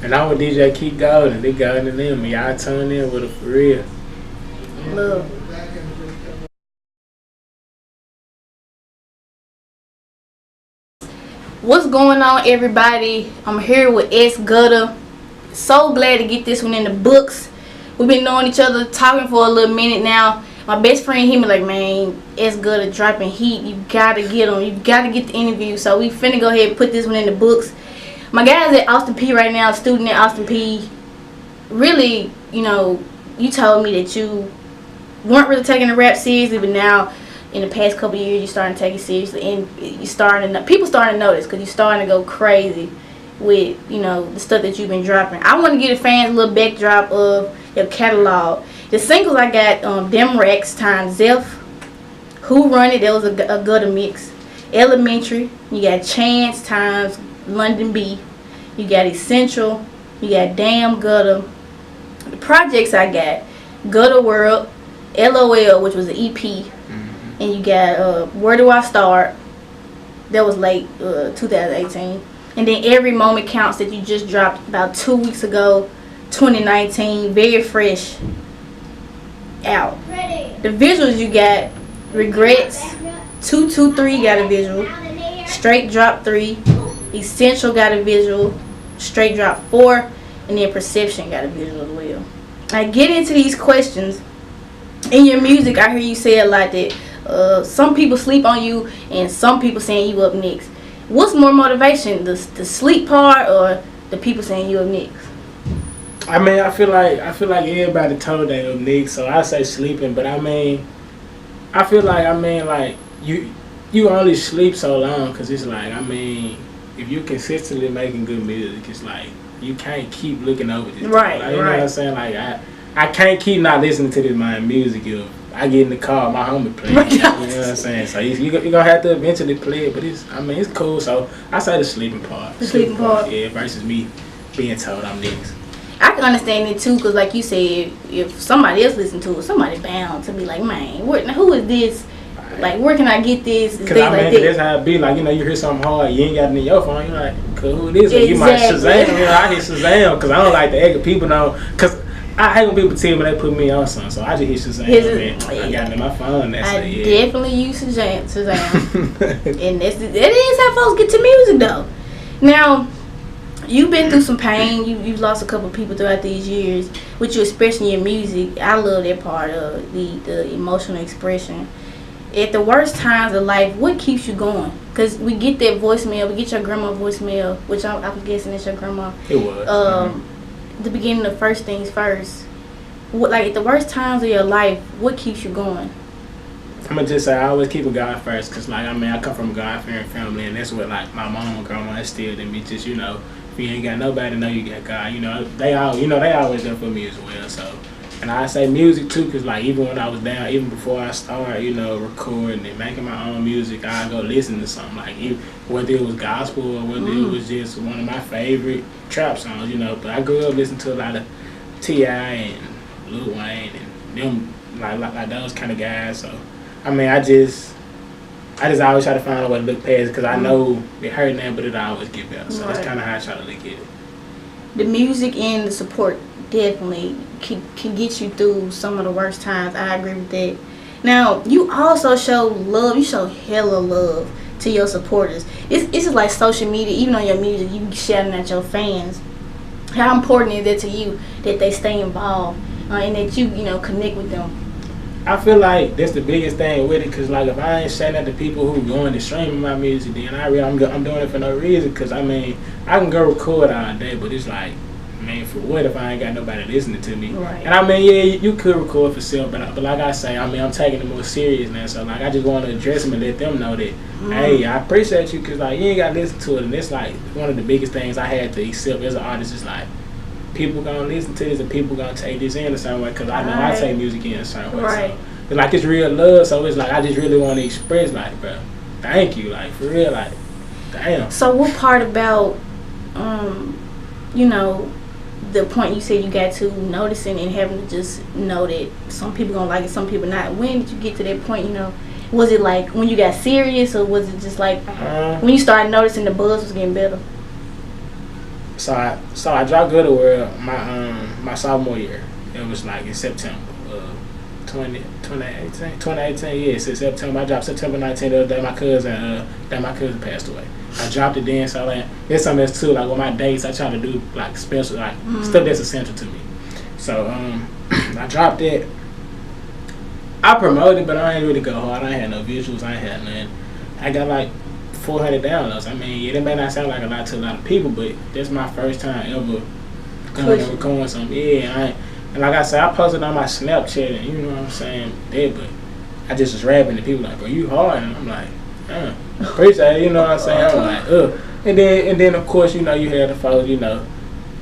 And I'm with DJ Keep Golden. They golden in them. Y'all tune in with it for real. Love. What's going on, everybody? I'm here with S.Gutta. So glad to get this one in the books. We've been knowing each other, talking for a little minute now. My best friend, he be like, man, S.Gutta dropping heat. You gotta get him. You gotta get the interview. So we finna go ahead and put this one in the books. My guy's at Austin P right now, student at Austin P. Really, you know, you told me that you weren't really taking the rap seriously, but now in the past couple of years you're starting to take it seriously, and you starting to, people starting to notice because you're starting to go crazy with, you know, the stuff that you've been dropping. I want to give the fans a little backdrop of your catalog. The singles I got, Dem Rex times Zeph, Who Run It, that was a Gutta mix. Elementary, you got Chance times London B, you got Essential, you got Damn Gutta. The projects I got, Gutta World, LOL, which was an EP, and you got Where Do I Start, that was late 2018, and then Every Moment Counts that you just dropped about 2 weeks ago, 2019, very fresh out. The visuals you got, Regrets, 223 got a visual, Str8 Drop 3, Essential got a visual, Str8 Drop 4, and then Perception got a visual as well. I get into these questions. In your music, I hear you say a lot that some people sleep on you and some people saying you up next. What's more motivation, the sleep part or the people saying you up next? I mean, I feel like everybody told they up next, so I say sleeping. But I mean, I feel like you only sleep so long because it's like, I mean, if you're consistently making good music, it's like you can't keep looking over this. Right, like, you know what I'm saying? Like I can't keep not listening to this my music if I get in the car, my homie play. Right. You know what I'm saying? So you're gonna have to eventually play it, but it's cool. So I say the sleeping part. The sleeping part. Yeah, versus me being told I'm next. I can understand it too, because like you said, if somebody else listen to it, somebody bound to be like, man, who is this? Like, where can I get this? Because I mean, that's how it be. Like, you know, you hear something hard, you ain't got it in your phone, you're like, who it is? Or you might Shazam. You know, I hit Shazam because I don't like to act people know. Because I hate when people tell me they put me on something, so I just hit Shazam. I got it in my phone. Definitely use Shazam. And that is how folks get to music, though. Now, you've been through some pain. You've lost a couple people throughout these years, with you expressing your music. I love that part of the emotional expression. At the worst times of life, what keeps you going? Because we get that voicemail, we get your grandma voicemail, which I'm guessing it's your grandma. It was. The beginning of First Things First. Like, at the worst times of your life, what keeps you going? I'm gonna just say I always keep a God first, cause like, I mean, I come from a God-fearing family, and that's what like my mom and grandma instilled in me. Just, you know, if you ain't got nobody to know you got God, you know, they always there for me as well. So, and I say music too, cause like even when I was down, even before I started, you know, recording and making my own music, I go listen to something, like whether it was gospel or whether it was just one of my favorite trap songs, you know. But I grew up listening to a lot of T.I. and Lil Wayne and them, like those kind of guys. So I mean, I just always try to find a way to look past it, because I know it hurt now, but it always get better. So that's kind of how I try to look at it. The music and the support definitely can get you through some of the worst times. I agree with that. Now, you also show love. You show hella love to your supporters. It's just like social media. Even on your music, you shouting at your fans. How important is that to you that they stay involved and that you know, connect with them? I feel like that's the biggest thing with it, because like if I ain't shouting at the people who going to streaming my music, then I'm doing it for no reason. Because I mean, I can go record all day, but it's like, man, for what if I ain't got nobody listening to me? Right. And I mean, yeah, you could record for self, but like I say, I mean, I'm taking it more serious now. So like, I just want to address them and let them know that, hey, I appreciate you, because like, you ain't got to listen to it. And it's like one of the biggest things I had to accept as an artist is like, people gonna listen to this and people gonna take this in a certain way, because I know I take music in a certain way. Right. So it's like, it's real love, so it's like I just really want to express, like, bro, thank you, like, for real, like, damn. So what part about you know, the point you said you got to noticing and having to just know that some people gonna like it, some people not. When did you get to that point, you know? Was it like when you got serious, or was it just like when you started noticing the buzz was getting better? So I dropped Good World my sophomore year. It was like in September. 2018, yeah, since September. I dropped September 19th. The other day, my cousin passed away. I dropped it then, so like there's something else too. Like with my dates, I try to do like special, like stuff that's essential to me. So I dropped it. I promoted, but I ain't really go hard. I ain't had no visuals. I ain't had nothing. I got like 400 downloads. I mean, it may not sound like a lot to a lot of people, but that's my first time ever going and recording something. Yeah, and like I said, I posted on my Snapchat, and you know what I'm saying, but I just was rapping, and people like, bro, you hard, and I'm like, appreciate it, you know what I'm saying. I'm like, and then of course, you know, you had the folks, you know,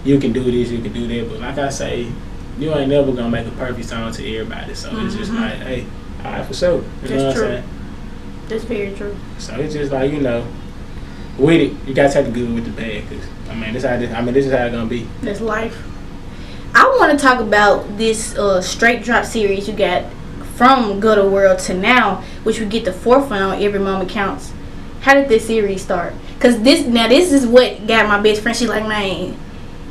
you can do this, you can do that, but like I say, you ain't never gonna make a perfect song to everybody, so it's just like, hey, all right, for sure. You know what I'm saying? That's very true. So it's just like, you know, with it, you gotta take the good with the bad, cause this is how it's gonna be. That's life. I want to talk about this Str8 Drop series you got from Gutta World to now, which we get the fourth one on Every Moment Counts. How did this series start? Cause this is what got my best friend. She's like, man,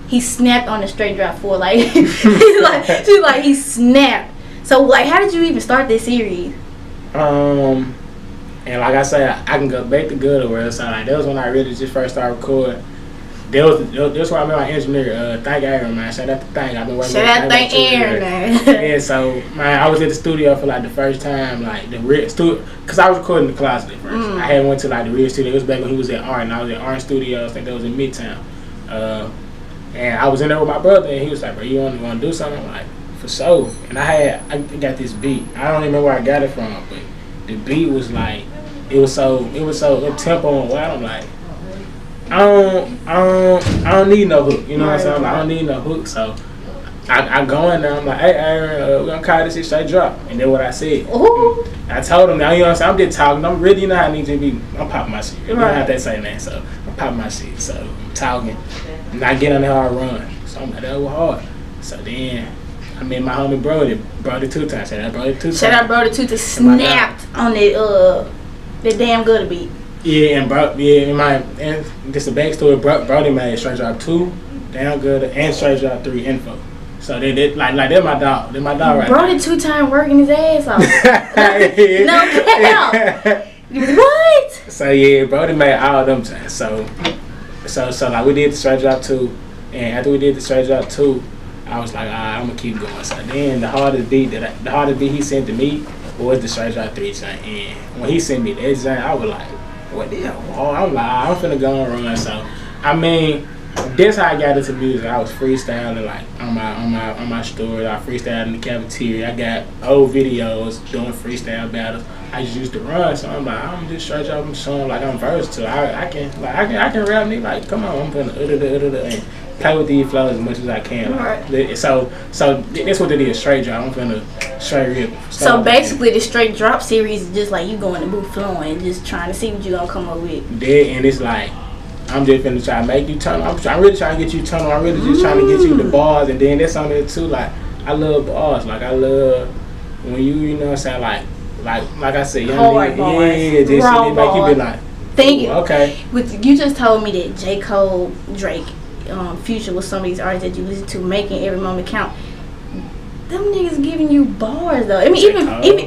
he snapped on the Str8 Drop 4. Like, she's like, he snapped. So like, how did you even start this series? And like I said, I can go back to Gutta World. So like, that was when I really just first started recording. That's where I met my engineer, Thank Aaron, man. Shout out to Thank. I've been working with Thank Aaron, man. Yeah, so man, I was at the studio for like the first time, like the real studio, cause I was recording in the closet at first. I had went to like the real studio. It was back when he was at Art, and I was at Art Studios. I think that was in Midtown. And I was in there with my brother, and he was like, "Bro, you want to do something?" I'm like, "For sure." And I got this beat. I don't even know where I got it from, but the beat was like, it was so up tempo and wild. I'm like, I don't need no hook. You know what I'm saying? I don't need no hook. So I go in there. I'm like, hey, Aaron, we're gonna call this shit Str8 Drop. And then what I said, I told him, now you know what I'm saying. I'm just talking. I'm really, you know how I need to be. I'm popping my shit. You know how they say that. So I'm popping my shit. So I'm talking, and I get on there hard run. So I'm like, that was hard. So then I met my homie Brody 2 times. Shout out Brody 2 times. Shout out Brody 2 to snapped on the damn Gutta beat. Yeah, and and just a backstory. Brody made Str8 Drop 2, Damn Good, and Str8 Drop 3 Info. So they like they're my dog. They're my dog right now. Brody 2 times working his ass off. No cap. What? So yeah, Brody made all them times. So like we did the Str8 Drop 2, and after we did the Str8 Drop 2, I was like, I'm gonna keep going. So then the hardest beat he sent to me was the Str8 Drop 3 joint. And when he sent me that joint, I was like, what the hell? I'm like, I'm finna go and run. So that's how I got into music. I was freestyling like on my story. I freestyled in the cafeteria. I got old videos doing freestyle battles. I just used to run, so I'm like, I'm just Str8 Drop song like I'm versatile. I can rap me like, come on, I'm gonna and play with these flows as much as I can. Like, so that's what it is, Str8 Drop. I'm gonna straight rip. So basically, the Str8 Drop series is just like you going to booth flowing, just trying to see what you gonna come up with. That, and it's like, I'm just finna try to make you turn on. I'm really trying to get you turned on. I'm really just trying to get you the bars, and then there's something too. Like I love bars. Like I love when you know what I'm saying. Like I said, hard bars, yeah, just raw it make you be like, thank you. Okay. You just told me that J. Cole, Drake, Future was some of these artists that you listen to making every moment count. Them niggas giving you bars though. I mean,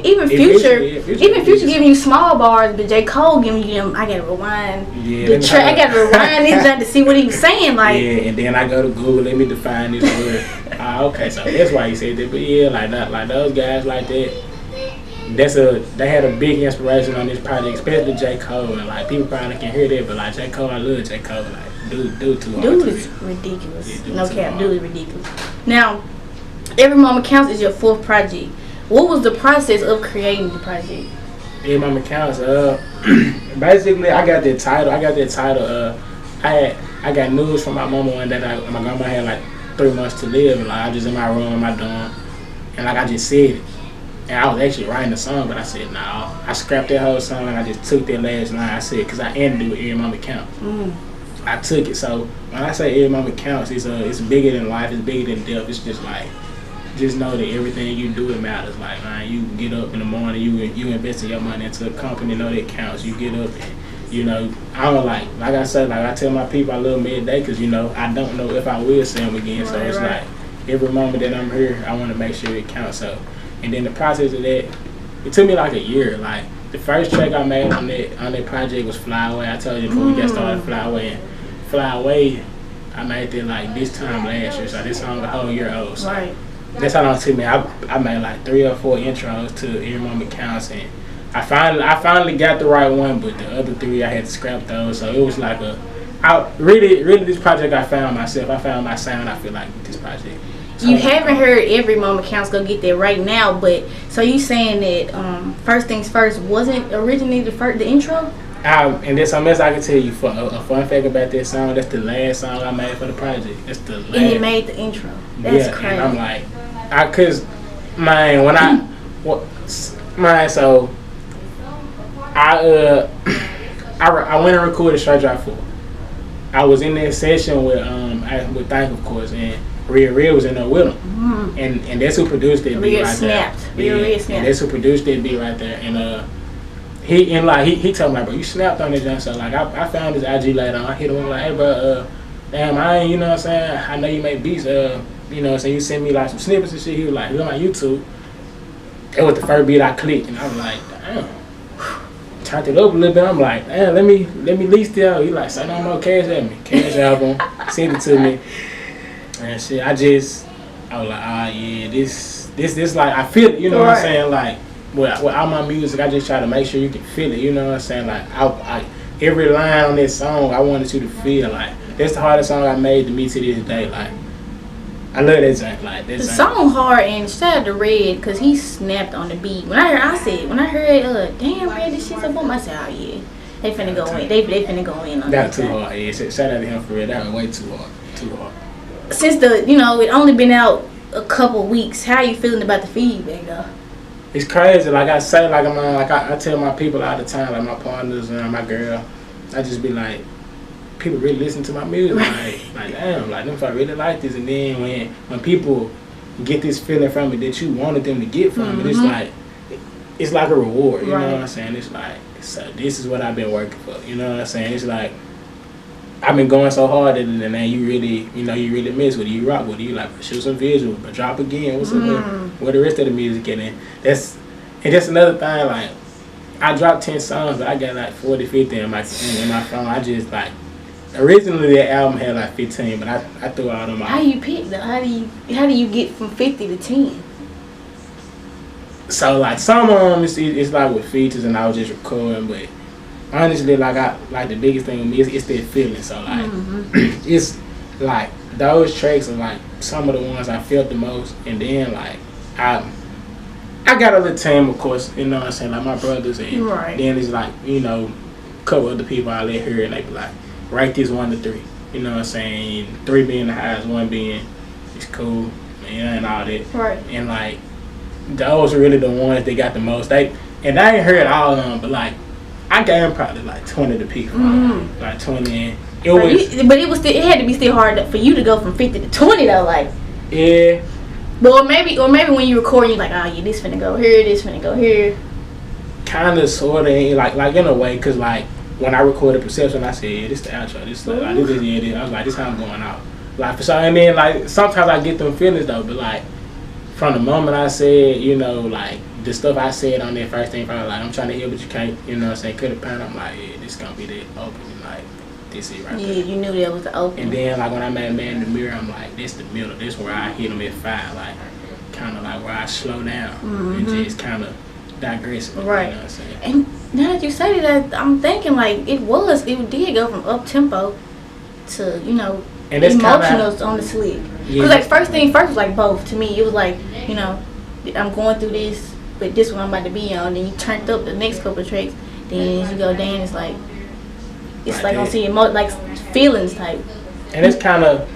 even Future giving you small bars, but J. Cole giving you them. I gotta rewind the track. I gotta rewind this to see what he was saying. Like, yeah, and then I go to Google. Let me define this word. Okay, so that's why he said that. But yeah, like those guys like that. They had a big inspiration on this project, especially J. Cole. And like people probably can hear that, but like J. Cole, I love J. Cole. Like dude too hard. Dude is ridiculous. Yeah, no cap, dude is ridiculous. Now, Every Moment Counts is your fourth project. What was the process of creating the project? Every Moment Counts. Basically, I got that title. I got news from my mama one day that my grandma had like 3 months to live. And like I just in my room in my dorm, and like I just said it. And I was actually writing the song, but I said, nah. I scrapped that whole song and I just took that last line. I said, because I ended it with Every Moment Counts. I took it. So when I say Every Moment Counts, it's bigger than life. It's bigger than death. It's just like, just know that everything you do, it matters. Like, man, you get up in the morning, you invest your money into a company, know that counts. You get up and you know, I don't like I said, like I tell my people I love midday because, you know, I don't know if I will see them again. So it's like every moment that I'm here, I want to make sure it counts. So, and then the process of that, it took me like a year. Like the first track I made on that project was Fly Away. I told you before we got started, Fly Away. And Fly Away, I made it like this time last year. So this song a whole year old. So that's how long it took me. I made like 3 or 4 intros to Every Moment Counts, and I finally got the right one, but the other 3 I had to scrap those. So it was like really this project I found myself. I found my sound. I feel like with this project. So you haven't heard Every Moment Counts. Go get that right now. But so you saying that First Things First wasn't originally the intro? And there's something else I can tell you. For a fun fact about that song, that's the last song I made for the project. That's the last. And it made the intro. That's crazy. And I'm like, so I went and recorded Str8 Drop. I was in that session with Thank, of course, and Red was in there with him, and that's who produced that beat right there. Red snapped. And that's who produced that beat right there, and he told me like, bro, you snapped on this jump. So like I found his IG later on. I hit him like, hey bro, damn, I ain't, you know what I'm saying, I know you make beats, you know what I'm saying, you send me like some snippets and shit. He was like, look on my YouTube. That was the first beat I clicked, and I was like, damn. Turned it up a little bit. I'm like, damn, let me lease it out. He like, say no more, cash at me. Cash album, send it to me. And shit, I was like, yeah, this like, I feel it, you know what I'm saying? Like, with all my music, I just try to make sure you can feel it, you know what I'm saying? Like, I every line on this song, I wanted you to feel like, that's the hardest song I made to me to this day. Like, I love that song. Like, that song hard, and shout out to Red, because he snapped on the beat. When I heard, damn, Red, this shit's a boom, I said, oh yeah, they finna go in. They finna go in on that. That's too hard, yeah. Shout out to him for Red. That was way too hard. Too hard. Since it only been out a couple weeks, how are you feeling about the feedback though? It's crazy. Like I say, I tell my people all the time, like my partners and my girl, I just be like, people really listen to my music. Like damn, like if I really like this. And then when people get this feeling from it that you wanted them to get from it, it's like a reward. You know what I'm saying? It's like, so this is what I've been working for. You know what I'm saying? It's like, I've been going so hard at it, and then you really mess with it. You rock with it. You like, shoot some visuals, but drop again. What's where the rest of the music in it? That's another thing. Like, I dropped 10 songs, but I got like 40, 50 in my phone. I just like, originally that album had like 15, but I threw all them out. How you pick though? How do you get from 50 to 10? So like some of them it's like with features, and I was just recording, but honestly, like the biggest thing with me is that feeling. So like it's like those tracks are like some of the ones I felt the most, and then like I got a little team, of course, you know what I'm saying, like my brothers, and then it's like, you know, a couple other people I let hear, and they be like, write this 1 to 3, you know what I'm saying, 3 being the highest, 1 being it's cool, and all that, and like those are really the ones that got the most. I ain't heard all of them, but like I gave them probably like 20 to pick from, like 20, and it had to be still hard for you to go from 50 to 20 though, like. Yeah. But or maybe when you record, you're like, oh yeah, this finna go here, this finna go here. Kinda, sorta, like in a way, cause like when I recorded Perception, I said, yeah, this the outro, this like this is it. I was like, this how I'm going out. Like for sure, and then like sometimes I get them feelings though, but like from the moment I said, you know, like the stuff I said on that first thing, probably like I'm trying to hear, but you can't, you know what I'm saying, cut it pound. I'm like, yeah, this gonna be the opening, like this is right there. Yeah, you knew that was the opening. And then like when I made Man in the Mirror, I'm like, this the middle, this where I hit them at 5, like kind of like where I slow down and just kind of digress. Right. You know what I'm saying? And now that you say that, I'm thinking like it did go from up tempo to, you know, and emotional on the slick. Because like First Thing First was like both to me. It was like, you know, I'm going through this, but this one I'm about to be on. Then you turned up the next couple of tracks. Then as you go down, it's like on see like feelings type. And it's kind of,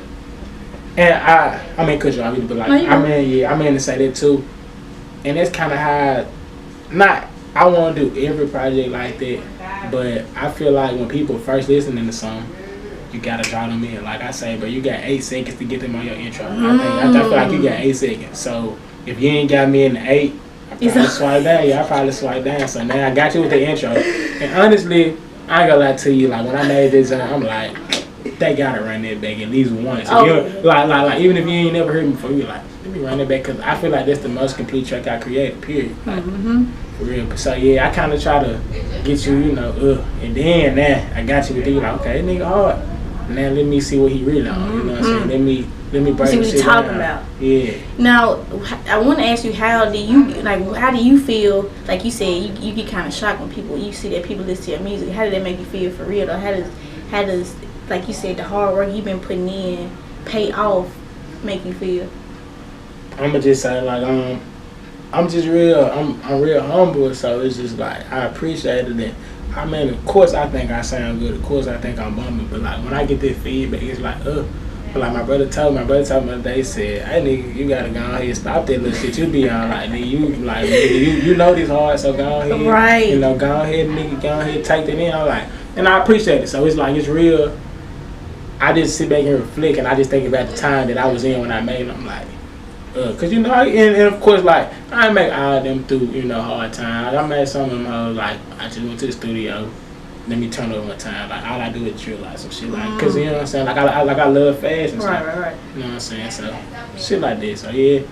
and I mean, cause you know, but like I mean to say that too. And that's kind of how, I want to do every project like that, but I feel like when people first listening to song, you gotta draw them in. Like I say, bro, you got 8 seconds to get them on your intro. I feel like you got 8 seconds. So if you ain't got me in the 8, I probably swipe down. So now I got you with the intro. And honestly, I ain't gonna lie to you, like when I made this, I'm like, they gotta run that back at least once. Oh. You know, like even if you ain't never heard me before, you like, let me run that back because I feel like that's the most complete track I created. Period. Like, for real. So yeah, I kind of try to get you, you know, and then I got you with you like, okay, that nigga hard. Now let me see what he really on. You know what I'm saying? Let me break see what shit you're talking down. about. Yeah. Now, I want to ask you, how do you feel? Like you said, you get kind of shocked when you see that people listen to your music. How did that make you feel for real? Or how does like you said, the hard work you've been putting in pay off make you feel? I'ma just say like I'm just real. I'm real humble. So it's just like I appreciate it. And I mean, of course I think I sound good. Of course I think I'm bumping. But like when I get this feedback, it's like But like my brother told me the other day, he said, hey nigga, you gotta go ahead and stop that little shit you be on. Like nigga, you know this hard, so go ahead. Right. You know, go ahead, nigga, go ahead, take that in. I'm like, and I appreciate it. So it's like it's real. I just sit back and reflect, and I just think about the time that I was in when I made them. I'm like, cause you know, and of course, like I ain't make all of them through, you know, hard times. Like, I made some of them like I just went to the studio. Let me turn over my time. Like all I do is drill like some shit like, cause you know what I'm saying. Like I love fashion. Right. You know what I'm saying. So shit like this. So yeah,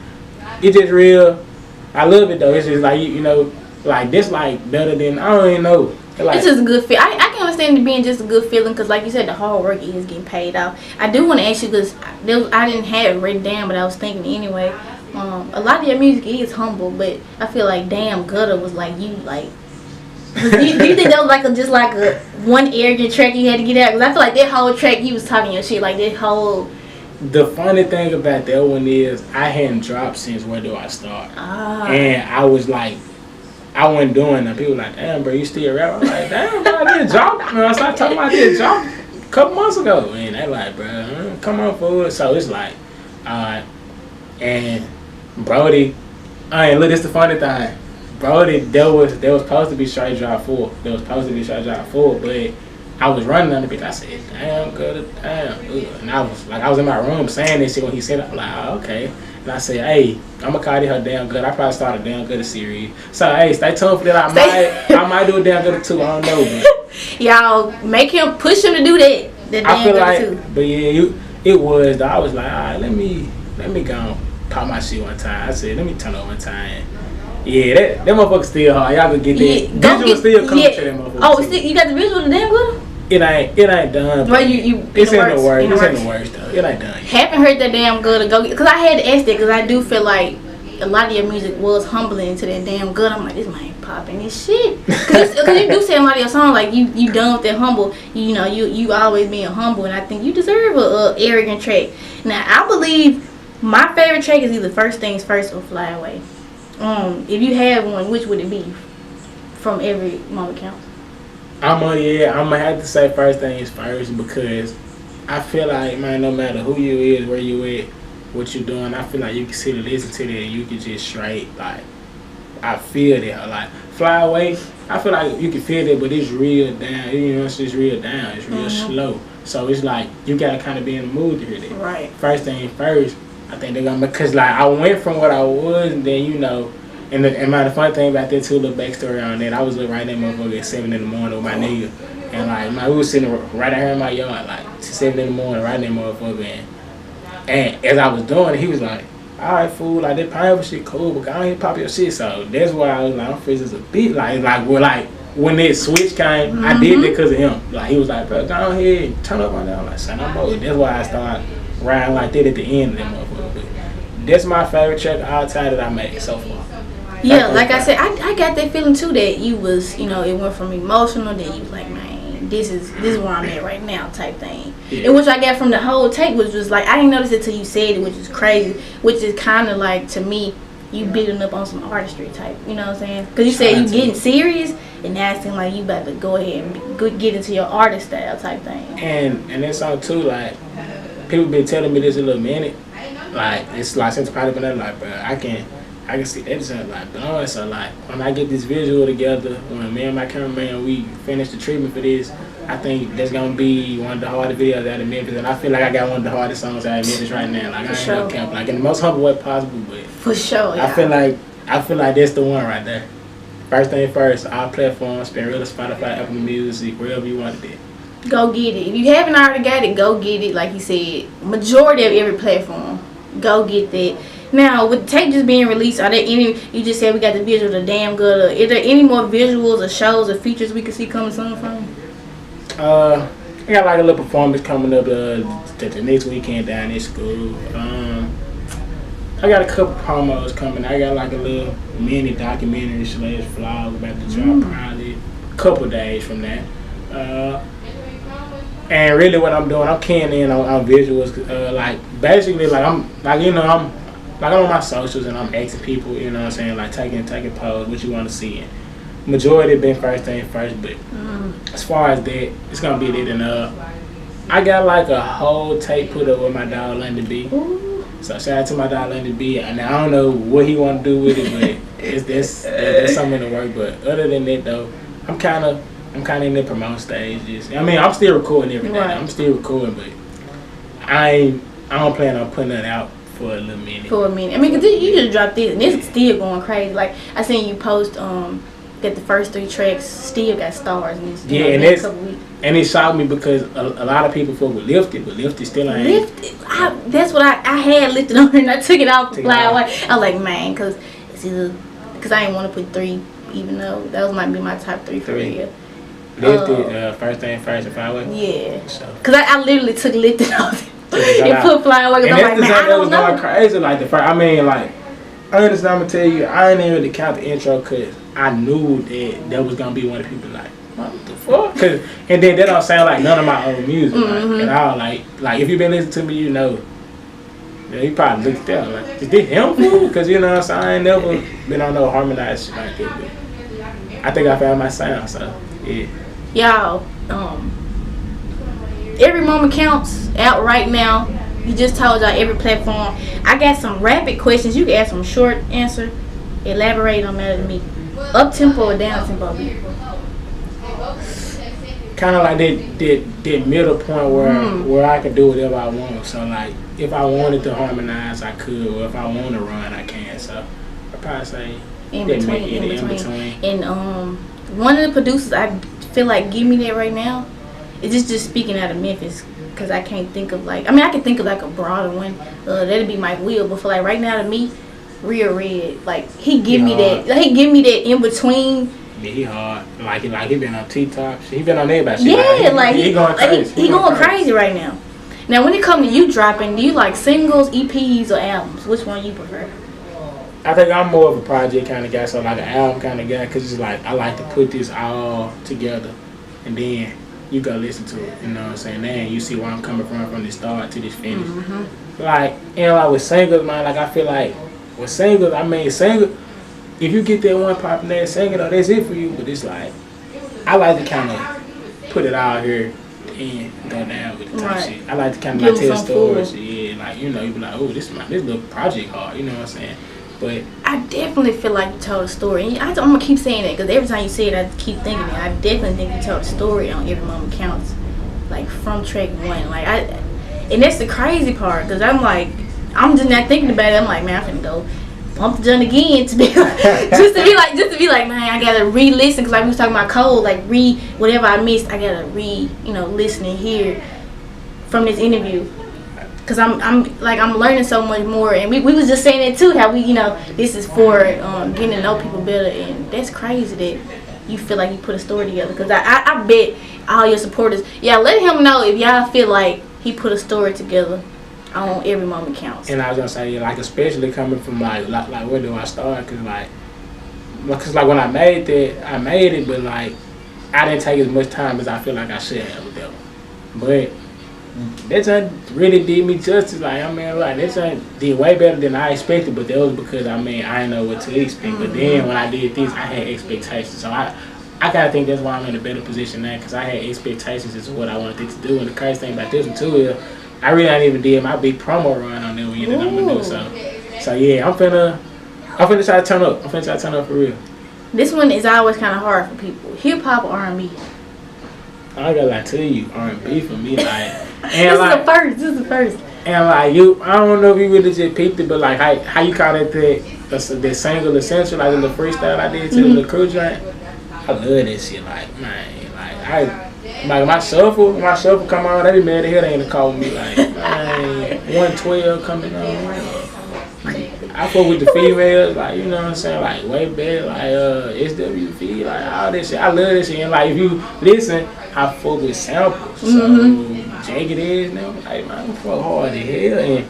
it's just real. I love it though. It's just like you know, like this like better than I don't even know. Like, it's just a good feel. I can understand it being just a good feeling because, like you said, the hard work is getting paid off. I do want to ask you because I didn't have it written down, but I was thinking anyway. A lot of your music is humble, but I feel like Damn Gutta was like you like. Do you think that was just like a one arrogant track you had to get out? Because I feel like that whole track you was talking your shit, like that whole. The funny thing about that one is I hadn't dropped since Where Do I Start, and I was like, I wasn't doing that. People were like, damn bro, you still rap? I'm like, damn bro, I did drop. You know, I started talking about I did drop a couple months ago, and they like, bro, come on forward. So it's like, and Brody, look, this the funny thing. Brody, there was supposed to be Str8 Drop 4. There was supposed to be Str8 Drop 4, but I was running on the bitch. I said, damn, good, damn. And I was in my room saying this shit when he said it. I'm like, oh, okay. And I said, hey, I'm gonna call it her Damn Good. I probably start a Damn Good series. So hey, stay tuned for that. I might do a Damn Good too. I don't know. But y'all make him push him to do that. I feel like, too. But yeah, it was though. I was like, all right, let me go and pop my shit one time. I said, let me turn it one time. Yeah, that motherfucker still hard. Y'all can get that. Visual still coming to that motherfucker. Oh, you got the visual of Damn Good? It ain't done. Well, you it's in the works. It's in the works though. It ain't done. Haven't heard that Damn Good to go get, because I had to ask that because I do feel like a lot of your music was humbling to that Damn Good. I'm like, this man ain't popping this shit. Because you do say a lot of your songs like you done with that humble. You know, you always being humble, and I think you deserve a arrogant track. Now I believe my favorite track is either First Things First or Fly Away. If you had one, which would it be from every moment count? I'm gonna have to say First Things First because I feel like, man, no matter who you is, where you at, what you doing, I feel like you can sit and listen to that and you can just straight, like, I feel that. Like, Fly Away, I feel like you can feel that, but it's real down, you know, it's just real down, it's real slow. So it's like, you gotta kind of be in the mood to hear that. Right. First Things First, I think they're gonna, because like, I went from what I was, and then, you know, and the funny thing about that too, a little backstory on that, I was right there motherfucker at 7 in the morning with my nigga. And like, we was sitting right out here in my yard, like 7 in the morning, right there motherfucker. And as I was doing it, he was like, alright fool, like that pineapple shit cool, but go ahead and pop your shit. So that's why I was like, I'm freezing a bit. Like when that switch came, I did it because of him. Like he was like, bro, go ahead and turn up on that. I'm like, son, I'm bored. That's why I started riding like that at the end of that motherfucker. But that's my favorite track all time that I made so far. Yeah, like I said, I got that feeling too that you was, you know, it went from emotional, then you was like, man, this is where I'm at right now type thing. Yeah. And which I got from the whole tape was just like, I didn't notice it till you said it, which is crazy, which is kind of like, to me, you building up on some artistry type, you know what I'm saying? Because you said you getting serious, and now it seems like you about to go ahead and get into your artist style type thing. And that song too, like, people been telling me this a little minute, like, it's like, since probably been like, bro, I can see that sound like blowing. So like when I get this visual together, when me and my cameraman we finish the treatment for this, I think that's gonna be one of the hardest videos out of Memphis, and I feel like I got one of the hardest songs out of Memphis right now. Like I ain't no camp, like in the most humble way possible, but for sure. Yeah. I feel like that's the one right there. First thing first, our platforms, Spinrilla, Spotify, Apple Music, wherever you want it. Go get it. If you haven't already got it, go get it. Like you said, majority of every platform, go get that. Now, with the tape just being released, are there any? You just said we got the visual, the damn good. Is there any more visuals or shows or features we can see coming soon from? I got like a little performance coming up the next weekend down at school. I got a couple promos coming. I got like a little mini documentary / vlog about to drop probably a couple days from that. And really what I'm doing, I'm keying in on visuals. Like basically like I'm on my socials and I'm asking people, you know what I'm saying, like taking pose, what you want to see. And majority been first thing first, but as far as that, it's gonna be that. And I got like a whole tape put up with my dog London B. So shout out to my dog London B. And I don't know what he want to do with it, but that's something in the work. But other than that though, I'm kind of in the promote stages. I mean, I'm still recording every day. Right. I'm still recording, but I don't plan on putting it out for a little minute. I mean, cause you just dropped this, and it's still going crazy. Like I seen you post that the first 3 tracks still got stars in this. Yeah, and that's and it shocked me because a lot of people fuck with Lifted, but Lifted still ain't. Lifted, that's what I had lifted on and I took it off the fly away. I was like, man, cause I didn't want to put 3, even though that might be my top 3 for real. Lifted, first thing first and Fly Away. Yeah, cause I literally took Lifted off and put Fly Away. And I'm like, man, I don't know. Going crazy like the first. I mean, like, honestly, I'm gonna tell you, I ain't even really count the intro cause I knew that was gonna be one of the people like, what the fuck? And then that don't sound like none of my own music, like, at all. Like if you been listening to me, you know. Yeah, you probably looked at that like, is this him? Cause you know what I'm saying, I ain't never been on no harmonized shit like that. But I think I found my sound, so yeah. Y'all, Every Moment Counts out right now. You just told y'all every platform. I got some rapid questions. You can ask some short answer. Elaborate on that to me. Up tempo or down tempo? Kind of like that middle point where I can do whatever I want. So like if I wanted to harmonize, I could, or if I want to run, I can. So I probably say in between. And one of the producers I feel like give me that right now. It's just speaking out of Memphis, because I can't think of I can think of like a broader one. That'd be Mike Will, but for like right now to me, Real Red, like he give me that in between. Yeah, he hard. Like he been on TikTok. He been on everybody. Yeah, he going crazy. He going crazy right now. Now when it comes to you dropping, do you like singles, EPs, or albums? Which one you prefer? I think I'm more of a project kind of guy, so like an album kind of guy, because it's like I like to put this all together, and then you go listen to it, you know what I'm saying? Then you see where I'm coming from the start to this finish. Like, and like with singles, man, like I feel like with singles, if you get that one popular single, that's it for you. But it's like, I like to kind of put it out here and go down with the type shit. I like to kind of like tell stories. Yeah, like, you know, you be like, oh, this little project hard, you know what I'm saying? But I definitely feel like you told a story. And I'm going to keep saying that because every time you say it, I keep thinking it. I definitely think you told a story on Every Moment Counts. Like, from track 1. And that's the crazy part because I'm like, I'm just not thinking about it. I'm like, man, I'm finna go bump the joint again to be just to be like, man, I gotta re-listen because like we was talking about Cole, like whatever I missed, I gotta listen and hear from this interview. Cause I'm learning so much more, and we was just saying that too. How this is for getting to know people better, and that's crazy that you feel like you put a story together. Cause I bet all your supporters, let him know if y'all feel like he put a story together on Every Moment Counts. And I was gonna say, like, especially coming from like where do I start? Cause when I made it, but like I didn't take as much time as I feel like I should have with that one. But that time really did me justice. Like, that time did way better than I expected. But that was because I didn't know what to expect. But then when I did this, I had expectations. So I gotta think that's why I'm in a better position now, because I had expectations as to what I wanted it to do. And the crazy thing about this one too is I really ain't even did my big promo run on that one that I'm gonna do. So yeah, I'm finna try to turn up. I'm finna try to turn up for real. This one is always kind of hard for people. Hip hop or R&B? I ain't gonna lie to you, R&B for me, like. This is the first. And like I don't know if you really just peeped it, but like how you call that the single essential, like in the freestyle I did to the crew joint. I love that shit. Like, man, like my shuffle come on, they be mad at hell. They ain't call me like, man, 112 coming on. I fuck with the females, like, you know what I'm saying, like way back, like SWV, like all this shit. I love this shit. And like if you listen, I fuck with samples. So jagged edge now, like man, I fuck hard as hell. And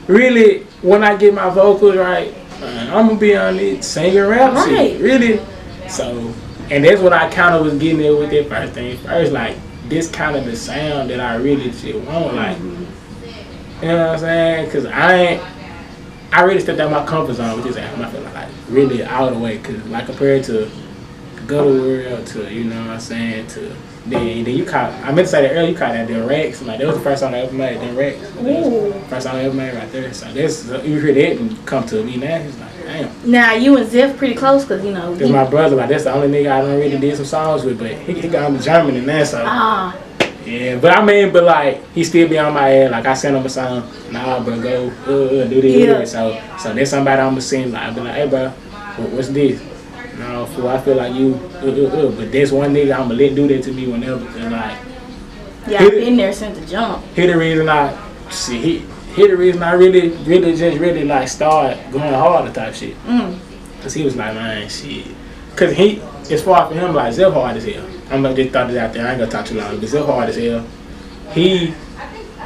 really, when I get my vocals right, I'm gonna be on it singing rap shit. Really. So, and that's what I kind of was getting at with that first thing. First, like this kind of the sound that I really shit want, like, you know what I'm saying? Cause I really stepped out my comfort zone with this album. I feel like really out of the way, cause like compared to Gutta World to, you know what I'm saying, to then you caught, I meant to say that earlier, you caught that the Rex, like that was the first song I ever made, then Rex. First song I ever made right there. So this, you hear that and come to me now, it's like, damn. Now you and Zeph pretty close, cause you know. That's my brother, like that's the only nigga I done really did some songs with, but he got me German and that, so. Yeah, but I mean, but like he still be on my ass. Like I send him a song, nah, bro, go do this. So there's somebody I'm gonna send. Like I be like, hey, bro, what's this? No, fool, I feel like you, but there's one nigga I'm gonna let do that to me whenever. Cause like, yeah, I've been there since the jump. He the reason I really like start going harder type shit. Cause he was like, man, shit. Cause he, as far for him, like Zeph hard as hell. I'm gonna just throw it out there. I ain't gonna talk too long. But Zeph hard as hell. He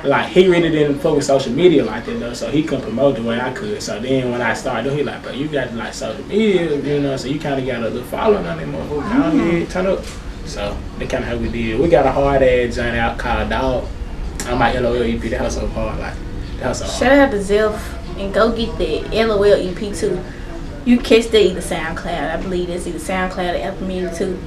really didn't fuck with social media like that though. So he couldn't promote the way I could. So then when I started doing, he like, bro, you got to like social media, you know. So you kind of got a little following on that motherfucker. Turn up. So that kind of how we did. We got a hard ass joint out called Dog. On my LOL EP. That was so hard. Like that was so hard. Shout out to Zeph and go get the LOL EP too. You catch that either SoundCloud. I believe it's either SoundCloud or Apple Music too.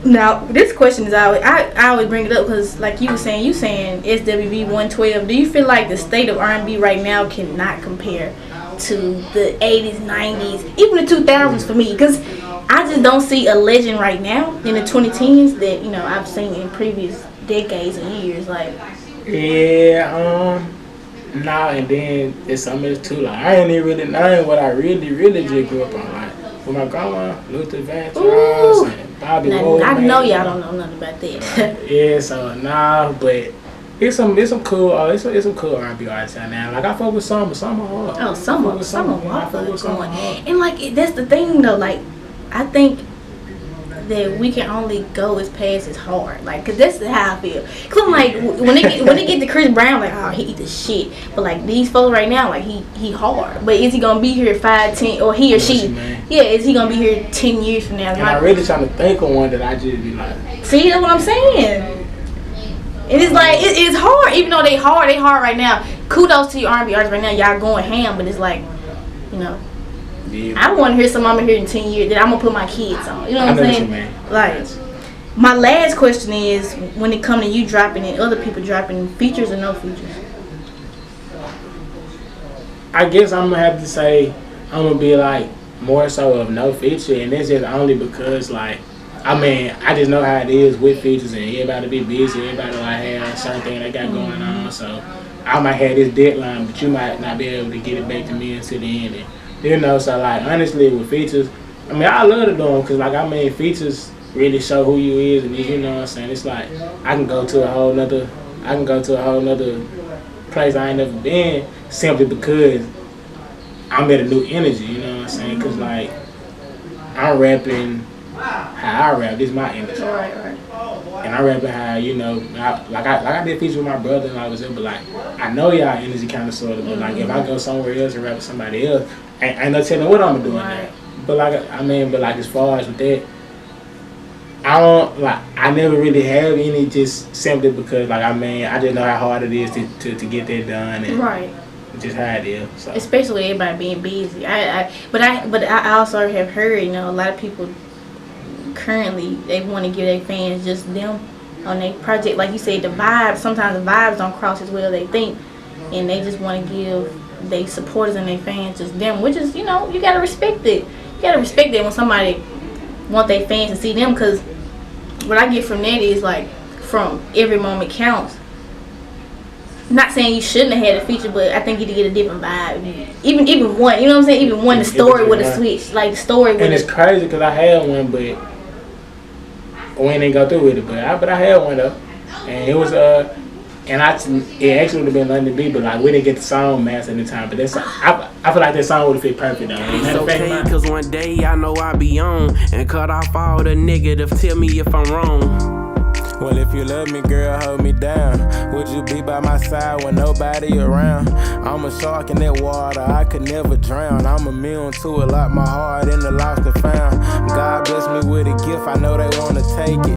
Now, this question is always, I always bring it up because, like you saying SWV 112. Do you feel like the state of R&B right now cannot compare to the 80s, 90s, even the 2000s for me? Because I just don't see a legend right now in the 2010s that, you know, I've seen in previous decades and years. Like, yeah, nah, and then it's something else too. Like I ain't even really knowing what I really just grew up on. Like with my grandma, Luther Vandross, and Bobby Wood. I know y'all don't know nothing about that. Yeah, so nah, but it's some cool it's some cool R&B artists out now. Like I fuck with some, but some are hard. Oh, some are going. And like that's the thing though. Like I think that we can only go as past as hard, like, cause that's how I feel. Cause I'm like, when they get to Chris Brown, like, oh, he the shit. But like these folks right now, like he hard. But is he gonna be here 5, 10, or he or she? Yeah, is he gonna be here 10 years from now? And I'm really trying to think of one that I just be like. See, that's what I'm saying. And it's like it's hard, even though they hard right now. Kudos to your R&B artists right now, y'all going ham. But it's like, you know. Yeah. I want to hear some I'm here in 10 years that I'm gonna put my kids on. You know what I'm saying? Like, my last question is, when it comes to you dropping and other people dropping, features or no features? I guess I'm gonna have to say I'm gonna be like more so of no feature, and that's just only because like I mean I just know how it is with features, and everybody be busy, everybody like have certain thing they got going on. So I might have this deadline, but you might not be able to get it back to me until the end. You know, so like honestly with features, I mean I love to do them because like I mean features really show who you is, and you know what I'm saying. It's like I can go to a whole nother place I ain't never been simply because I'm at a new energy. You know what I'm saying? Because like I'm rapping how I rap. This is my energy. Right. And I rapping how, you know, I did feature with my brother and I was there, but like I know y'all energy kind of sort of, but like if I go somewhere else and rap with somebody else, ain't no telling what I'm doing there. But like but as far as with that, I never really have any, just simply because like I just know how hard it is to get that done, and just how it is. So. Especially everybody being busy. But I also have heard, you know, a lot of people currently they want to give their fans just them on their project. Like you said, sometimes the vibes don't cross as well they think, and they just want to give their supporters and their fans just them, which is, you know, you gotta respect it. You gotta respect that when somebody want their fans to see them, because what I get from that is like, from every moment counts. Not saying you shouldn't have had a feature, but I think you get a different vibe. Even one, you know what I'm saying? Even one, the story would have switched. Like the story would. And it's crazy because I had one, but we didn't go through with it. But I had one though, and it was and it actually would have been London B, but like we didn't get the song mastered in time. But that's I feel like that song would have fit perfect though. It's okay, cause one day I know I be on and cut off all the negative. Tell me if I'm wrong. Well, if you love me, girl, hold me down. Would you be by my side when nobody around? I'm a shark in that water, I could never drown. I'm immune to it, like my heart in the lost and found. God bless me with a gift, I know they wanna take it.